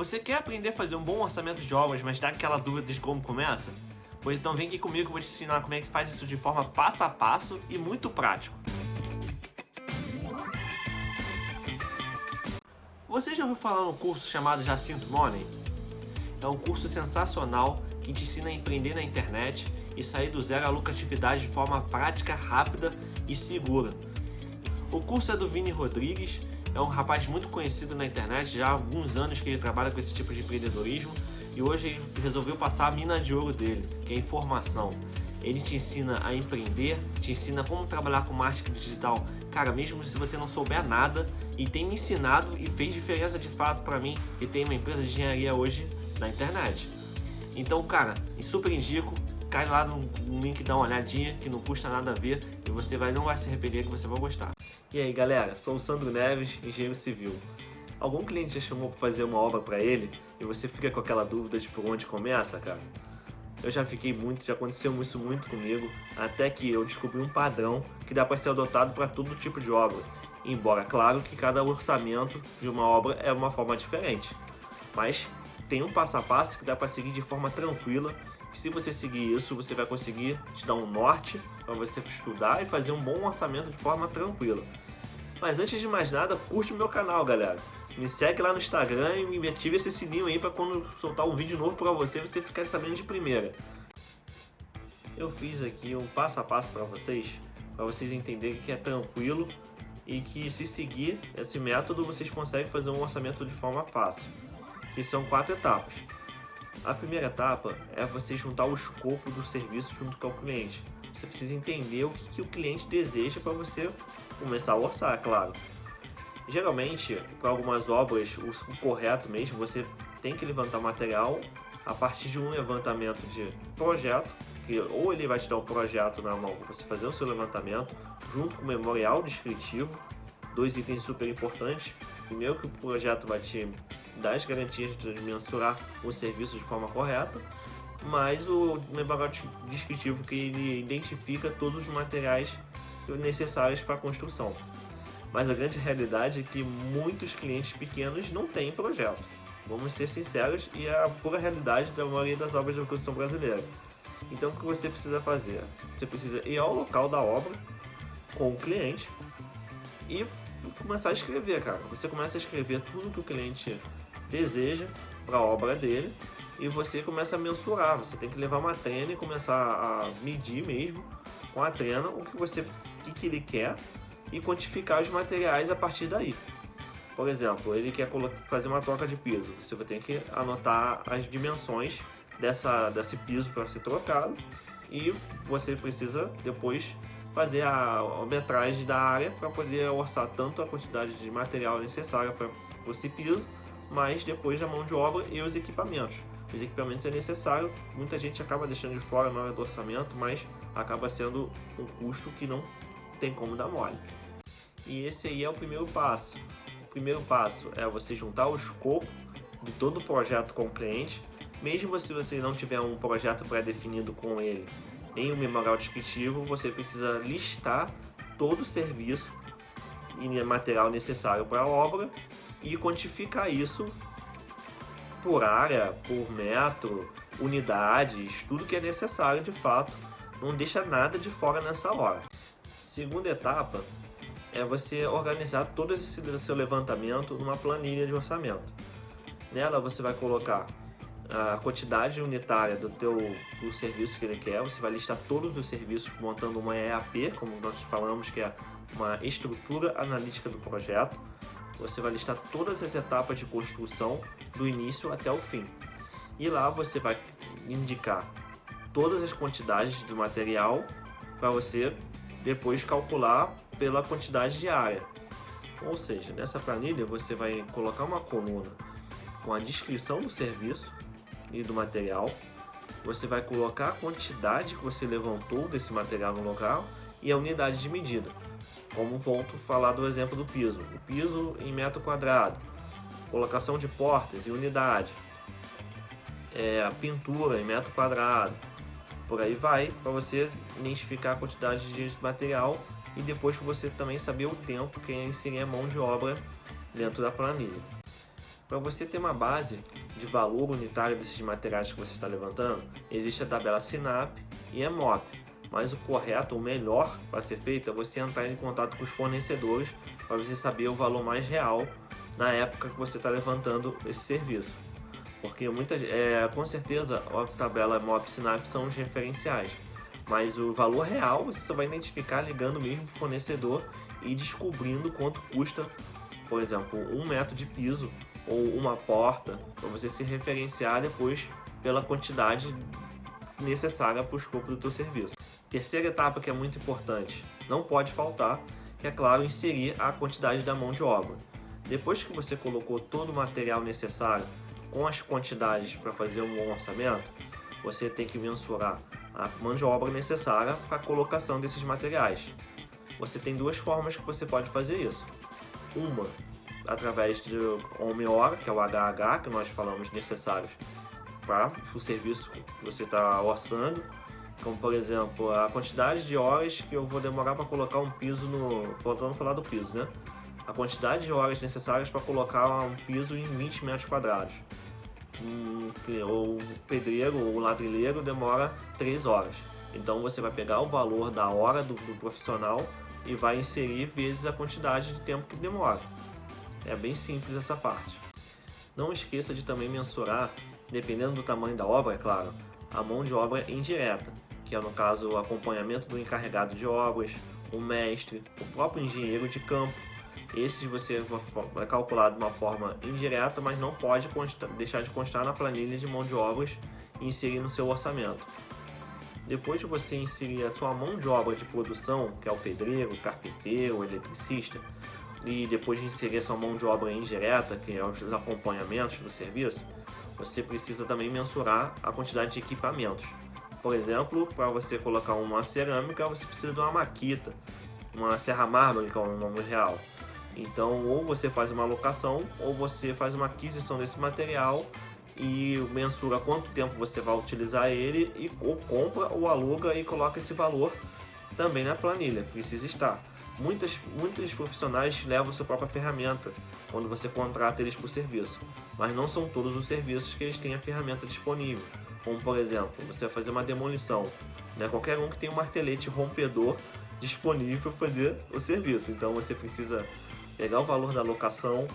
Você quer aprender a fazer um bom orçamento de obras, mas dá aquela dúvida de como começa? Pois então vem aqui comigo que eu vou te ensinar como é que faz isso de forma passo a passo e muito prático. Você já ouviu falar num curso chamado Jacinto Money? É um curso sensacional que te ensina a empreender na internet e sair do zero à lucratividade de forma prática, rápida e segura. O curso é do Vini Rodrigues, é um rapaz muito conhecido na internet, já há alguns anos que ele trabalha com esse tipo de empreendedorismo e hoje ele resolveu passar a mina de ouro dele, que é a informação. Ele te ensina a empreender, te ensina como trabalhar com marketing digital, cara, mesmo se você não souber nada, e tem me ensinado e fez diferença de fato para mim, que tem uma empresa de engenharia hoje na internet. Então, cara, super indico, cai lá no link, dá uma olhadinha, que não custa nada a ver, e você não vai se arrepender, que você vai gostar. E aí galera, sou o Sandro Neves, engenheiro civil. Algum cliente já chamou para fazer uma obra para ele e você fica com aquela dúvida de por onde começa, cara? Eu já fiquei muito, já aconteceu isso muito comigo, até que eu descobri um padrão que dá para ser adotado para todo tipo de obra. Embora, claro, que cada orçamento de uma obra é uma forma diferente. Mas tem um passo a passo que dá para seguir de forma tranquila, que se você seguir isso, você vai conseguir te dar um norte para você estudar e fazer um bom orçamento de forma tranquila. Mas antes de mais nada, curte o meu canal, galera. Me segue lá no Instagram e me ative esse sininho aí para quando soltar um vídeo novo para você ficar sabendo de primeira. Eu fiz aqui um passo a passo para vocês entenderem que é tranquilo e que se seguir esse método vocês conseguem fazer um orçamento de forma fácil. Que são 4 etapas. A primeira etapa é você juntar o escopo do serviço junto com o cliente. Você precisa entender o que o cliente deseja para você começar a orçar, claro. Geralmente, para algumas obras, o correto mesmo, você tem que levantar material a partir de um levantamento de projeto, que ou ele vai te dar um projeto na mão para você fazer o seu levantamento, junto com o memorial descritivo, 2 itens super importantes. Primeiro, que o projeto vai te dar as garantias de mensurar o serviço de forma correta, mas o memorial descritivo que ele identifica todos os materiais necessários para a construção. Mas a grande realidade é que muitos clientes pequenos não têm projeto. Vamos ser sinceros, e é a pura realidade da maioria das obras de construção brasileira. Então o que você precisa fazer? Você precisa ir ao local da obra com o cliente e começar a escrever, cara. Você começa a escrever tudo que o cliente deseja para a obra dele e você começa a mensurar. Você tem que levar uma trena e começar a medir mesmo com a trena o que ele quer e quantificar os materiais a partir daí. Por exemplo, ele quer fazer uma troca de piso. Você vai ter que anotar as dimensões desse piso para ser trocado e você precisa depois fazer a metragem da área para poder orçar tanto a quantidade de material necessária para esse piso, mas depois a mão de obra e os equipamentos. Os equipamentos é necessário, muita gente acaba deixando de fora na hora do orçamento, mas acaba sendo um custo que não tem como dar mole. E esse aí é o primeiro passo. O primeiro passo é você juntar o escopo de todo o projeto com o cliente, mesmo se você não tiver um projeto pré-definido com ele em um memorial descritivo, você precisa listar todo o serviço e material necessário para a obra e quantificar isso por área, por metro, unidades, tudo que é necessário de fato. Não deixa nada de fora nessa hora. Segunda etapa é você organizar todo esse seu levantamento numa planilha de orçamento. Nela você vai colocar a quantidade unitária do serviço que ele quer, você vai listar todos os serviços montando uma EAP, como nós falamos, que é uma estrutura analítica do projeto. Você vai listar todas as etapas de construção, do início até o fim. E lá você vai indicar todas as quantidades do material para você depois calcular pela quantidade de área. Ou seja, nessa planilha você vai colocar uma coluna com a descrição do serviço e do material, você vai colocar a quantidade que você levantou desse material no local e a unidade de medida. Como volto a falar do exemplo do piso, o piso em metro quadrado, colocação de portas em unidade, a pintura em metro quadrado, por aí vai, para você identificar a quantidade de material e depois para você também saber o tempo que inserir a mão de obra dentro da planilha. Para você ter uma base de valor unitário desses materiais que você está levantando, existe a tabela SINAP e EMOP, mas o correto, o melhor para ser feito é você entrar em contato com os fornecedores para você saber o valor mais real na época que você está levantando esse serviço. Porque com certeza a tabela EMOP e SINAP são os referenciais, mas o valor real você só vai identificar ligando mesmo para o fornecedor e descobrindo quanto custa, por exemplo, 1 metro de piso ou uma porta, para você se referenciar depois pela quantidade necessária para o escopo do teu serviço. Terceira etapa que é muito importante, não pode faltar, que é claro, inserir a quantidade da mão de obra. Depois que você colocou todo o material necessário com as quantidades para fazer um bom orçamento, você tem que mensurar a mão de obra necessária para a colocação desses materiais. Você tem duas formas que você pode fazer isso. Uma, através do homem-hora, que é o HH, que nós falamos necessários para o serviço que você está orçando, como por exemplo, a quantidade de horas que eu vou demorar para colocar um piso voltando a falar do piso, né? A quantidade de horas necessárias para colocar um piso em 20 metros quadrados. O pedreiro ou o ladrilheiro demora 3 horas. Então você vai pegar o valor da hora do profissional e vai inserir vezes a quantidade de tempo que demora. É bem simples essa parte. Não esqueça de também mensurar, dependendo do tamanho da obra, é claro, a mão de obra indireta, que é no caso o acompanhamento do encarregado de obras, o mestre, o próprio engenheiro de campo. Esses você vai calcular de uma forma indireta, mas não pode deixar de constar na planilha de mão de obras e inserir no seu orçamento. Depois de você inserir a sua mão de obra de produção, que é o pedreiro, o carpinteiro, o eletricista, e depois de inserir a sua mão de obra indireta, que é os acompanhamentos do serviço, você precisa também mensurar a quantidade de equipamentos. Por exemplo, para você colocar uma cerâmica, você precisa de uma maquita, uma serra mármore, que é o nome real. Então, ou você faz uma alocação, ou você faz uma aquisição desse material e mensura quanto tempo você vai utilizar ele, ou compra ou aluga e coloca esse valor também na planilha, precisa estar. Muitos profissionais levam sua própria ferramenta quando você contrata eles por serviço, mas não são todos os serviços que eles têm a ferramenta disponível. Como por exemplo, você vai fazer uma demolição, não é qualquer um que tem um martelete rompedor disponível para fazer o serviço, então você precisa pegar o valor da locação,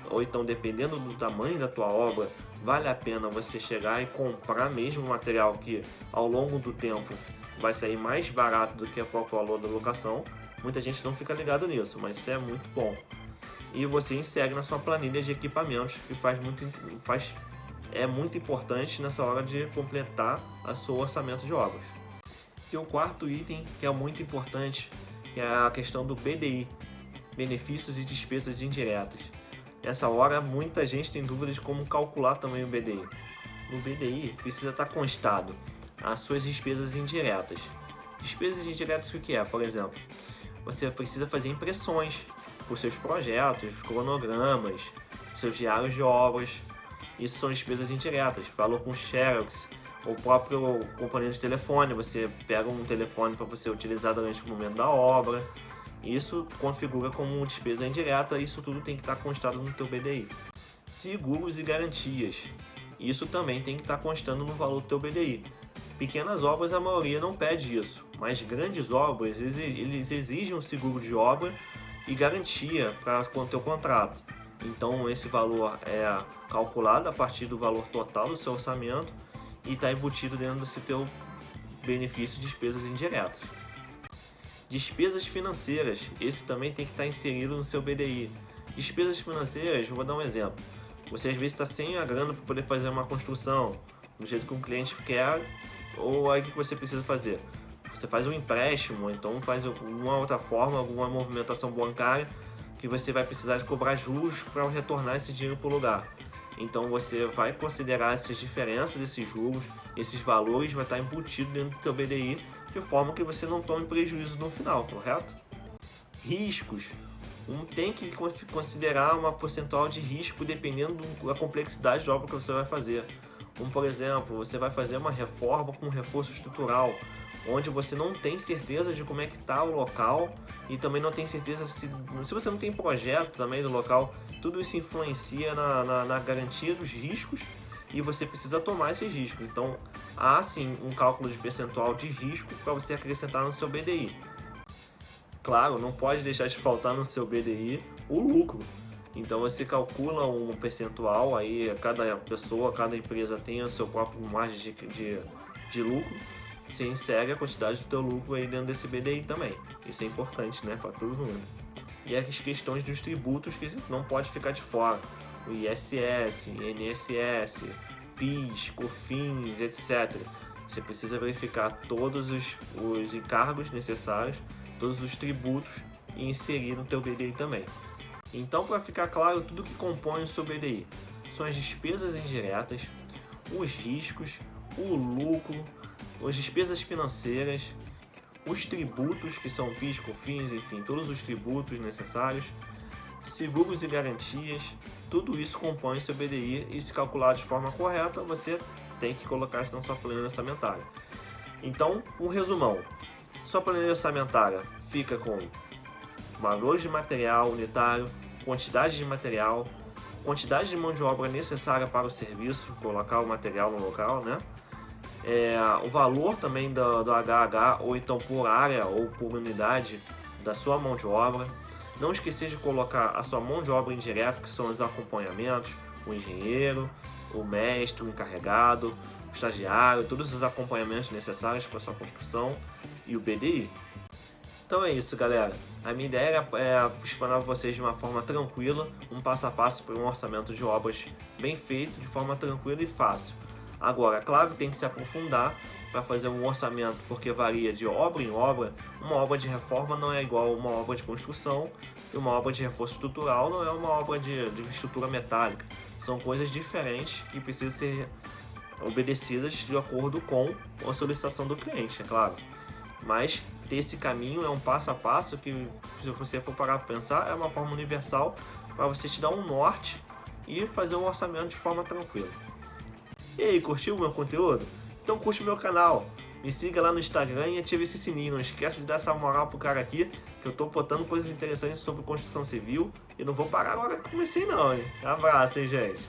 ou então dependendo do tamanho da tua obra, vale a pena você chegar e comprar mesmo o material que ao longo do tempo vai sair mais barato do que o próprio valor da locação. Muita gente não fica ligado nisso, mas isso é muito bom. E você insere na sua planilha de equipamentos, que é muito importante nessa hora de completar o seu orçamento de obras. E o quarto item, que é muito importante, que é a questão do BDI, benefícios e despesas indiretas. Nessa hora, muita gente tem dúvidas de como calcular também o BDI. No BDI, precisa estar constado as suas despesas indiretas. Despesas indiretas o que é? Por exemplo, você precisa fazer impressões para os seus projetos, os cronogramas, os seus diários de obras. Isso são despesas indiretas. Falou com Xerox, o próprio componente de telefone, você pega um telefone para você utilizar durante o momento da obra. Isso configura como despesa indireta, isso tudo tem que estar constado no teu BDI. Seguros e garantias, isso também tem que estar constando no valor do teu BDI. Pequenas obras a maioria não pede isso, mas grandes obras eles exigem um seguro de obra e garantia para o teu contrato. Então esse valor é calculado a partir do valor total do seu orçamento e está embutido dentro desse teu benefício de despesas indiretas. Despesas financeiras, esse também tem que estar inserido no seu BDI. Despesas financeiras, vou dar um exemplo. Você às vezes está sem a grana para poder fazer uma construção do jeito que um cliente quer, ou aí o que você precisa fazer? Você faz um empréstimo, ou então faz uma outra forma, alguma movimentação bancária que você vai precisar de cobrar juros para retornar esse dinheiro para o lugar. Então você vai considerar essas diferenças desses juros, esses valores vai estar embutido dentro do seu BDI, de forma que você não tome prejuízo no final, correto? Riscos. Tem que considerar uma percentual de risco dependendo da complexidade de obra que você vai fazer. Como por exemplo, você vai fazer uma reforma com um reforço estrutural, onde você não tem certeza de como é que está o local e também não tem certeza se você não tem projeto também do local, tudo isso influencia na garantia dos riscos e você precisa tomar esses riscos. Então há sim um cálculo de percentual de risco para você acrescentar no seu BDI. Claro, não pode deixar de faltar no seu BDI o lucro. Então você calcula um percentual, aí cada pessoa, cada empresa tem o seu próprio margem de lucro. Você insere a quantidade do teu lucro aí dentro desse BDI também. Isso é importante, né, para todo mundo. E as questões dos tributos que não pode ficar de fora. O ISS, INSS, PIS, COFINS, etc. Você precisa verificar todos os encargos necessários, todos os tributos e inserir no teu BDI também. Então, para ficar claro, tudo que compõe o seu BDI são as despesas indiretas, os riscos, o lucro, as despesas financeiras, os tributos, que são PIS, COFINS, enfim, todos os tributos necessários, seguros e garantias, tudo isso compõe o seu BDI e, se calcular de forma correta, você tem que colocar isso na sua planilha orçamentária. Então, um resumão, sua planilha orçamentária fica com valor de material unitário, quantidade de material, quantidade de mão de obra necessária para o serviço, colocar o material no local, né? O valor também do HH, ou então por área ou por unidade da sua mão de obra. Não esquecer de colocar a sua mão de obra indireta, que são os acompanhamentos, o engenheiro, o mestre, o encarregado, o estagiário, todos os acompanhamentos necessários para a sua construção e o BDI. Então é isso, galera. A minha ideia é explanar para vocês de uma forma tranquila, um passo a passo para um orçamento de obras bem feito, de forma tranquila e fácil. Agora, claro, tem que se aprofundar para fazer um orçamento, porque varia de obra em obra. Uma obra de reforma não é igual a uma obra de construção, e uma obra de reforço estrutural não é uma obra de estrutura metálica. São coisas diferentes que precisam ser obedecidas de acordo com a solicitação do cliente, é claro. Mas ter esse caminho é um passo a passo que, se você for parar para pensar, é uma forma universal para você te dar um norte e fazer um orçamento de forma tranquila. E aí, curtiu o meu conteúdo? Então curte o meu canal, me siga lá no Instagram e ative esse sininho. Não esqueça de dar essa moral pro cara aqui, que eu tô botando coisas interessantes sobre construção civil e não vou parar agora que comecei não, hein? Abraço, hein, gente?